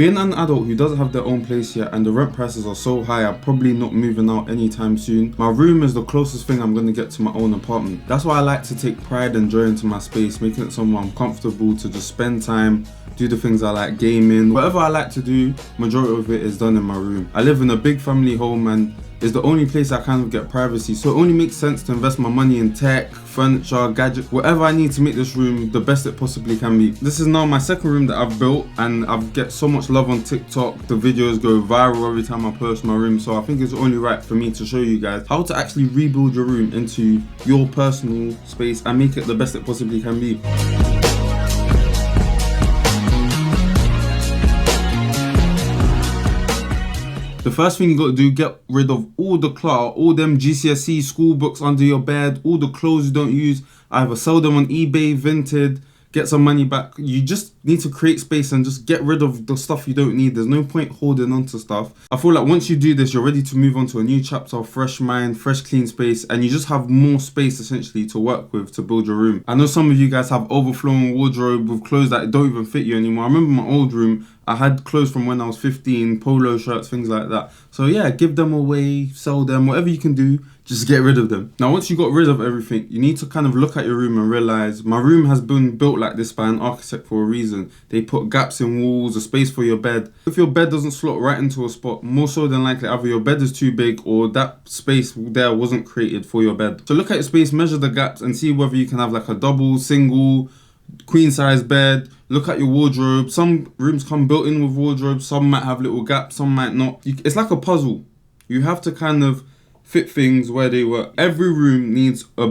Being an adult who doesn't have their own place yet and the rent prices are so high, I'm probably not moving out anytime soon. My room is the closest thing I'm going to get to my own apartment. That's why I like to take pride and joy into my space, making it somewhere I'm comfortable to just spend time, do the things I like, gaming. Whatever I like to do, majority of it is done in my room. I live in a big family home and it's the only place I kind of get privacy, so it only makes sense to invest my money in tech, furniture, gadgets, whatever I need to make this room the best it possibly can be. This is now my second room that I've built and I've get so much love on TikTok. The videos go viral every time I post my room, so I think it's only right for me to show you guys how to actually rebuild your room into your personal space and make it the best it possibly can be. The first thing you got to do, get rid of all the clutter, all them GCSE school books under your bed, all the clothes you don't use. Either sell them on eBay, Vinted, get some money back. You just need to create space and just get rid of the stuff you don't need. There's no point holding on to stuff. I feel like once you do this, you're ready to move on to a new chapter, fresh mind, fresh clean space, and you just have more space essentially to work with to build your room. I know some of you guys have overflowing wardrobe with clothes that don't even fit you anymore. I remember my old room, I had clothes from when I was 15, polo shirts, things like that. So yeah, give them away, sell them, whatever you can do, just get rid of them. Now, once you got rid of everything, you need to kind of look at your room and realize my room has been built like this by an architect for a reason. They put gaps in walls, a space for your bed. If your bed doesn't slot right into a spot, more so than likely either your bed is too big or that space there wasn't created for your bed. So look at your space, measure the gaps and see whether you can have like a double, single, queen size bed. Look at your wardrobe. Some rooms come built in with wardrobe, some might have little gaps, some might not. It's like a puzzle. You have to kind of fit things where they were. Every room needs a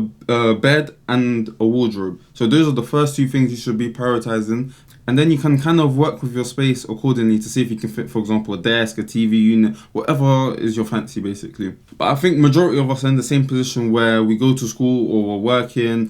bed and a wardrobe. So those are the first two things you should be prioritizing. And then you can kind of work with your space accordingly to see if you can fit, for example, a desk, a TV unit, whatever is your fancy basically. But I think majority of us are in the same position where we go to school or we're working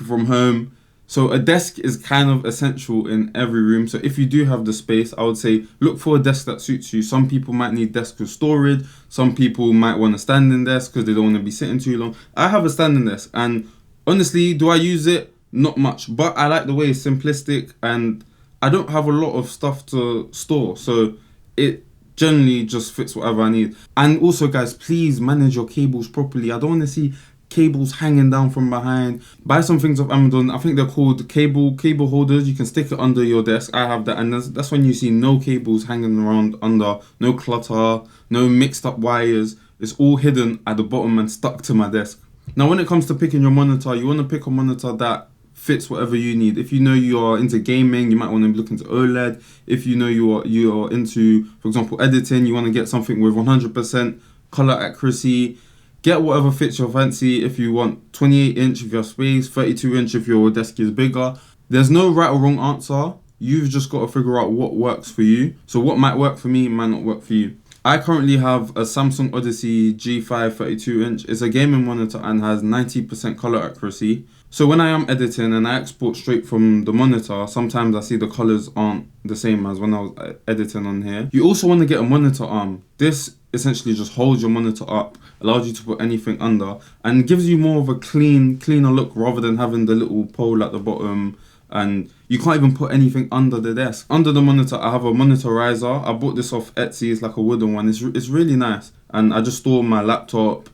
from home. So a desk is kind of essential in every room. So if you do have the space, I would say look for a desk that suits you. Some people might need desk with storage. Some people might want a standing desk because they don't want to be sitting too long. I have a standing desk and honestly, do I use it? Not much, but I like the way it's simplistic and I don't have a lot of stuff to store. So it generally just fits whatever I need. And also guys, please manage your cables properly. I don't want to see cables hanging down from behind. Buy some things off Amazon. I think they're called cable holders. You can stick it under your desk. I have that, and that's when you see no cables hanging around under, no clutter, no mixed up wires. It's all hidden at the bottom and stuck to my desk. Now when it comes to picking your monitor, you want to pick a monitor that fits whatever you need. If you know you are into gaming, you might want to look into OLED. If you know you are into, for example, editing, you want to get something with 100% color accuracy. Get whatever fits your fancy. If you want 28 inch if you have space, 32 inch if your desk is bigger. There's no right or wrong answer. You've just got to figure out what works for you. So what might work for me might not work for you. I currently have a Samsung Odyssey G5 32 inch. It's a gaming monitor and has 90% color accuracy. So when I am editing and I export straight from the monitor, sometimes I see the colors aren't the same as when I was editing on here. You also want to get a monitor arm. This essentially just holds your monitor up, allows you to put anything under, and gives you more of a cleaner look rather than having the little pole at the bottom. And you can't even put anything under the desk. Under the monitor, I have a monitor riser. I bought this off Etsy. It's like a wooden one. It's really nice. And I just store my laptop,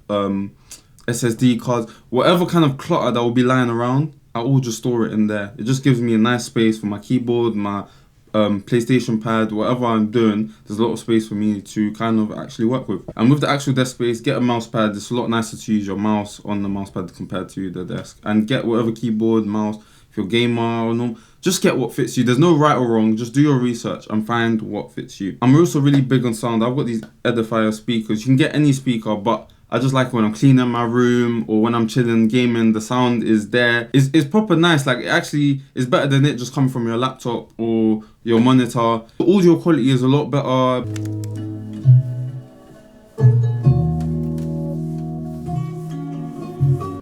SSD cards, whatever kind of clutter that will be lying around, I will just store it in there. It just gives me a nice space for my keyboard, my PlayStation pad, whatever I'm doing. There's a lot of space for me to kind of actually work with. And with the actual desk space, get a mouse pad. It's a lot nicer to use your mouse on the mouse pad compared to the desk. And get whatever keyboard, mouse, if you're a gamer or no, just get what fits you. There's no right or wrong. Just do your research and find what fits you. I'm also really big on sound. I've got these Edifier speakers. You can get any speaker, but I just like when I'm cleaning my room or when I'm chilling, gaming, the sound is there. It's proper nice. Like, it actually is better than it just coming from your laptop or your monitor. The audio quality is a lot better.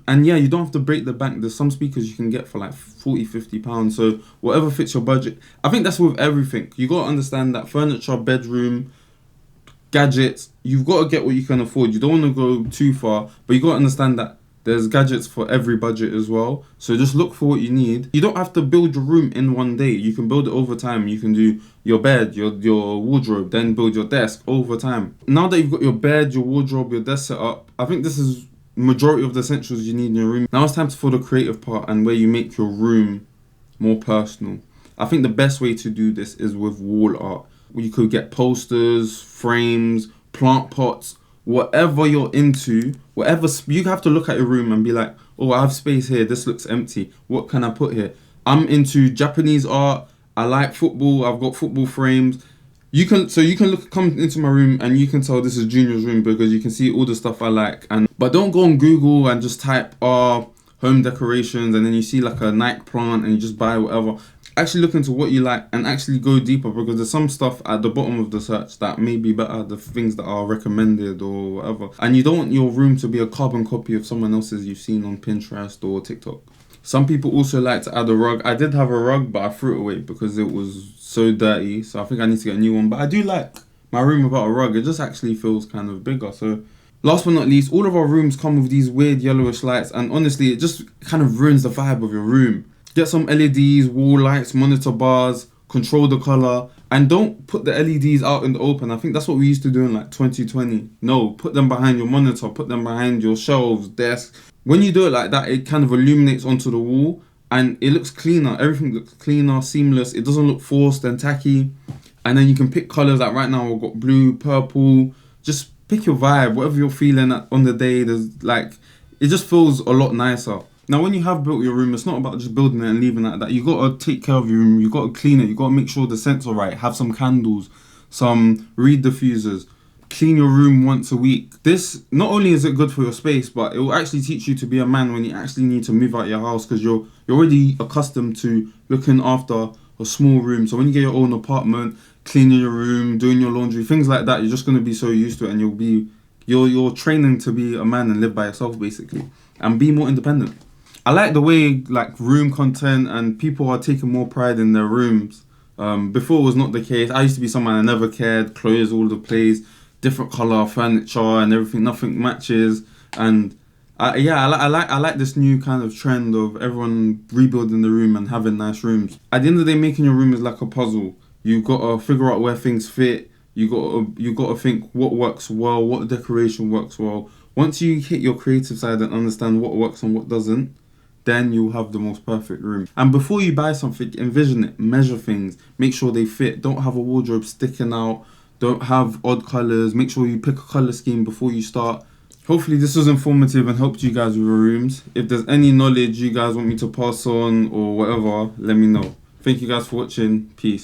And yeah, you don't have to break the bank. There's some speakers you can get for like 40, 50 pounds. So whatever fits your budget. I think that's with everything. You got to understand that furniture, bedroom, gadgets, you've got to get what you can afford. You don't want to go too far, but you got to understand that There's gadgets for every budget as well. So just look for what you need. You don't have to build your room in one day. You can build it over time. You can do your bed, your wardrobe, then build your desk over time. Now that you've got your bed, your wardrobe, your desk set up, I think this is majority of the essentials you need in your room. Now it's time for the creative part and where you make your room more personal. I think the best way to do this is with wall art. You could get posters, frames, plant pots, whatever you're into, whatever. You have to look at your room and be like, oh, I have space here. This looks empty. What can I put here? I'm into Japanese art. I like football. I've got football frames. You can come into my room and you can tell this is Junior's room because you can see all the stuff I like. But don't go on Google and just type home decorations and then you see like a Nike plant and you just buy whatever. Actually look into what you like and actually go deeper, because there's some stuff at the bottom of the search that may be better, the things that are recommended or whatever. And you don't want your room to be a carbon copy of someone else's you've seen on Pinterest or TikTok. Some people also like to add a rug. I did have a rug, but I threw it away because it was so dirty. So I think I need to get a new one. But I do like my room without a rug. It just actually feels kind of bigger. So last but not least, all of our rooms come with these weird yellowish lights. And honestly, it just kind of ruins the vibe of your room. Get some LEDs, wall lights, monitor bars, control the color, and don't put the LEDs out in the open. I think that's what we used to do in like 2020. No, put them behind your monitor, put them behind your shelves, desk. When you do it like that, it kind of illuminates onto the wall and it looks cleaner. Everything looks cleaner, seamless. It doesn't look forced and tacky. And then you can pick colors. Like right now, we've got blue, purple. Just pick your vibe, whatever you're feeling on the day. There's like, it just feels a lot nicer. Now, when you have built your room, it's not about just building it and leaving it like that. You got to take care of your room. You got to clean it. You got to make sure the scents are right. Have some candles, some reed diffusers. Clean your room once a week. This, not only is it good for your space, but it will actually teach you to be a man when you actually need to move out your house, because you're already accustomed to looking after a small room. So when you get your own apartment, cleaning your room, doing your laundry, things like that, you're just going to be so used to it, and you're training to be a man and live by yourself basically, and be more independent. I like the way like room content and people are taking more pride in their rooms. Before it was not the case. I used to be someone that never cared, clothes all over the place, different color furniture and everything, nothing matches. And I like this new kind of trend of everyone rebuilding the room and having nice rooms. At the end of the day, making your room is like a puzzle. You've got to figure out where things fit. You got to think what works well, what decoration works well. Once you hit your creative side and understand what works and what doesn't, then you'll have the most perfect room. And before you buy something, envision it, measure things, make sure they fit. Don't have a wardrobe sticking out. Don't have odd colors. Make sure you pick a color scheme before you start. Hopefully this was informative and helped you guys with your rooms. If there's any knowledge you guys want me to pass on or whatever, let me know. Thank you guys for watching. Peace.